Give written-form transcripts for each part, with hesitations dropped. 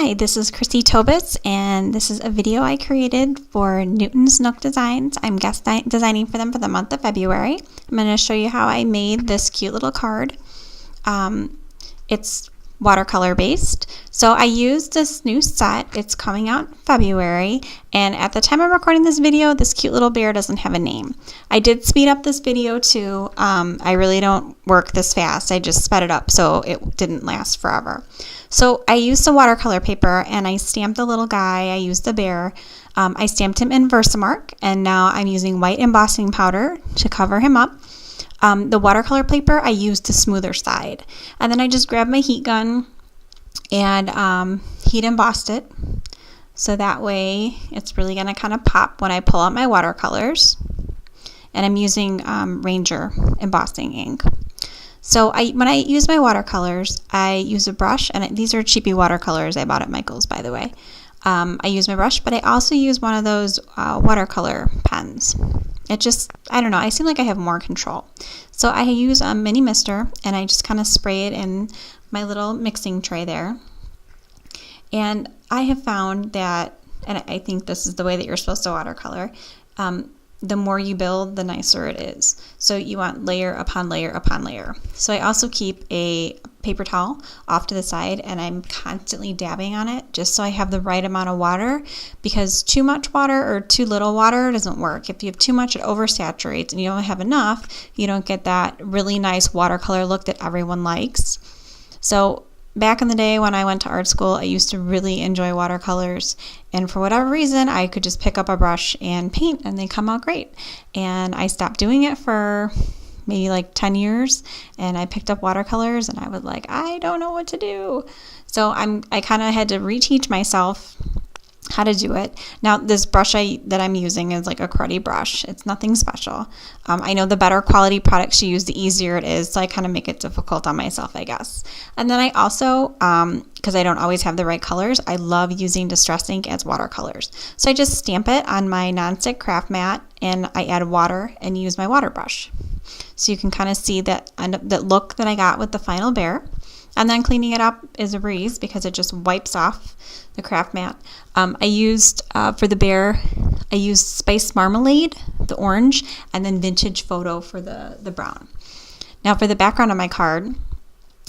Hi, this is Christy Tobitz, and this is a video I created for Newton's Nook Designs. I'm guest designing for them for the month of February. I'm going to show you how I made this cute little card. It's watercolor based. So I used this new set. It's coming out in February, and at the time I'm recording this video, this cute little bear doesn't have a name. I did speed up this video too. I really don't work this fast. I just sped it up so it didn't last forever. So I used the watercolor paper and I stamped the little guy. I used the bear. I stamped him in Versamark, and now I'm using white embossing powder to cover him up. The watercolor paper I used the smoother side, and then I just grabbed my heat gun and heat embossed it, so that way it's really going to kind of pop when I pull out my watercolors. And I'm using Ranger embossing ink. So when I use my watercolors, I use a brush, and these are cheapy watercolors I bought at Michael's, by the way. I use my brush, but I also use one of those watercolor pens. It just, I don't know, I seem like I have more control. So I use a mini mister, and I just kind of spray it in my little mixing tray there. And I have found that, and I think this is the way that you're supposed to watercolor, the more you build, the nicer it is. So you want layer upon layer upon layer. So I also keep a paper towel off to the side, and I'm constantly dabbing on it just so I have the right amount of water, because too much water or too little water doesn't work. If you have too much, it oversaturates, and you don't have enough, you don't get that really nice watercolor look that everyone likes. So back in the day when I went to art school, I used to really enjoy watercolors, and for whatever reason, I could just pick up a brush and paint, and they come out great. And I stopped doing it for maybe like 10 years, and I picked up watercolors, and I was like, I don't know what to do. So I kind of had to reteach myself how to do it. Now, this brush that I'm using is like a cruddy brush. It's nothing special. I know the better quality products you use, the easier it is, so I kind of make it difficult on myself, I guess. And then I also, because I don't always have the right colors, I love using Distress ink as watercolors. So I just stamp it on my nonstick craft mat, and I add water and use my water brush. So you can kind of see that look that I got with the final bear. And then cleaning it up is a breeze because it just wipes off the craft mat. I used, for the bear, I used Spice Marmalade, the orange, and then Vintage Photo for the brown. Now for the background of my card,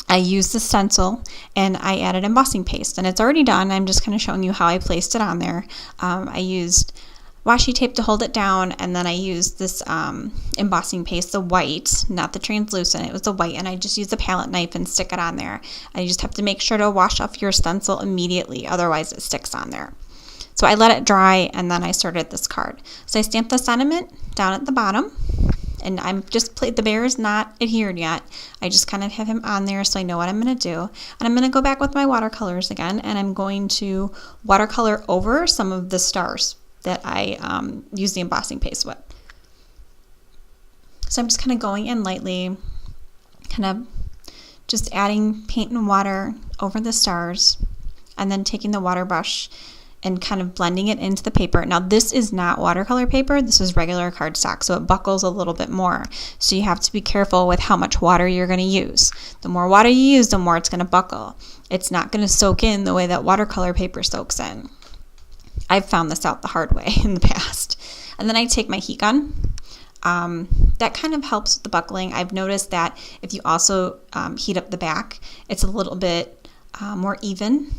I used the stencil, and I added embossing paste. And it's already done. I'm just kind of showing you how I placed it on there. I used washi tape to hold it down, and then I used this embossing paste, the white, not the translucent, it was the white, and I just used a palette knife and stick it on there. And you just have to make sure to wash off your stencil immediately, otherwise it sticks on there. So I let it dry, and then I started this card. So I stamped the sentiment down at the bottom, and I'm just the bear is not adhered yet. I just kind of have him on there so I know what I'm going to do. And I'm going to go back with my watercolors again, and I'm going to watercolor over some of the stars that I use the embossing paste with. So I'm just kind of going in lightly, kind of just adding paint and water over the stars, and then taking the water brush and kind of blending it into the paper. Now this is not watercolor paper, this is regular cardstock, so it buckles a little bit more. So you have to be careful with how much water you're going to use. The more water you use, the more it's going to buckle. It's not going to soak in the way that watercolor paper soaks in. I've found this out the hard way in the past. And then I take my heat gun. That kind of helps with the buckling. I've noticed that if you also heat up the back, it's a little bit more even.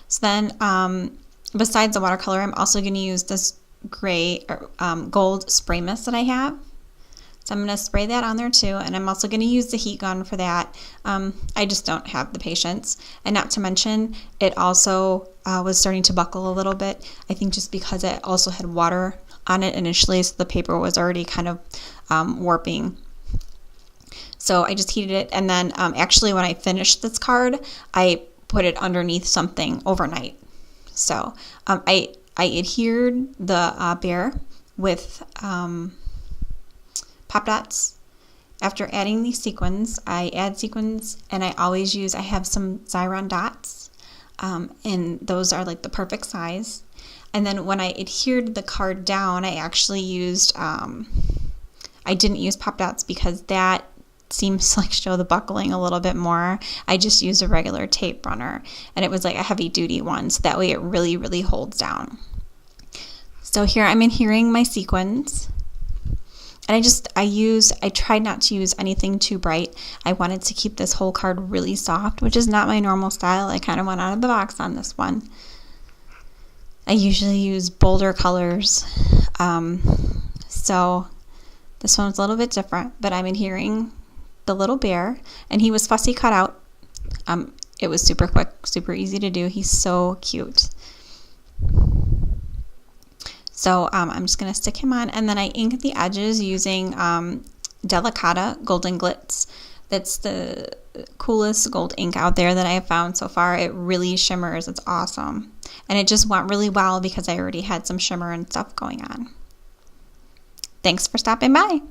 So then, besides the watercolor, I'm also going to use this gray or gold spray mist that I have. So I'm going to spray that on there too, and I'm also going to use the heat gun for that. I just don't have the patience. And not to mention, it also was starting to buckle a little bit. I think just because it also had water on it initially, so the paper was already kind of warping. So I just heated it, and then actually when I finished this card, I put it underneath something overnight. So I adhered the bear with Pop Dots. After adding these sequins, I add sequins, and I have some Xyron dots, and those are like the perfect size. And then when I adhered the card down, I actually used, I didn't use Pop Dots because that seems to like show the buckling a little bit more, I just use a regular tape runner, and it was like a heavy duty one, so that way it really, really holds down. So here I'm adhering my sequins, and I tried not to use anything too bright. I wanted to keep this whole card really soft, which is not my normal style. I kind of went out of the box on this one. I usually use bolder colors, so this one was a little bit different, but I'm adhering the little bear, and he was fussy cut out. It was super quick, super easy to do. He's so cute. So I'm just going to stick him on, and then I ink the edges using Delicata Golden Glitz. That's the coolest gold ink out there that I have found so far. It really shimmers. It's awesome. And it just went really well because I already had some shimmer and stuff going on. Thanks for stopping by.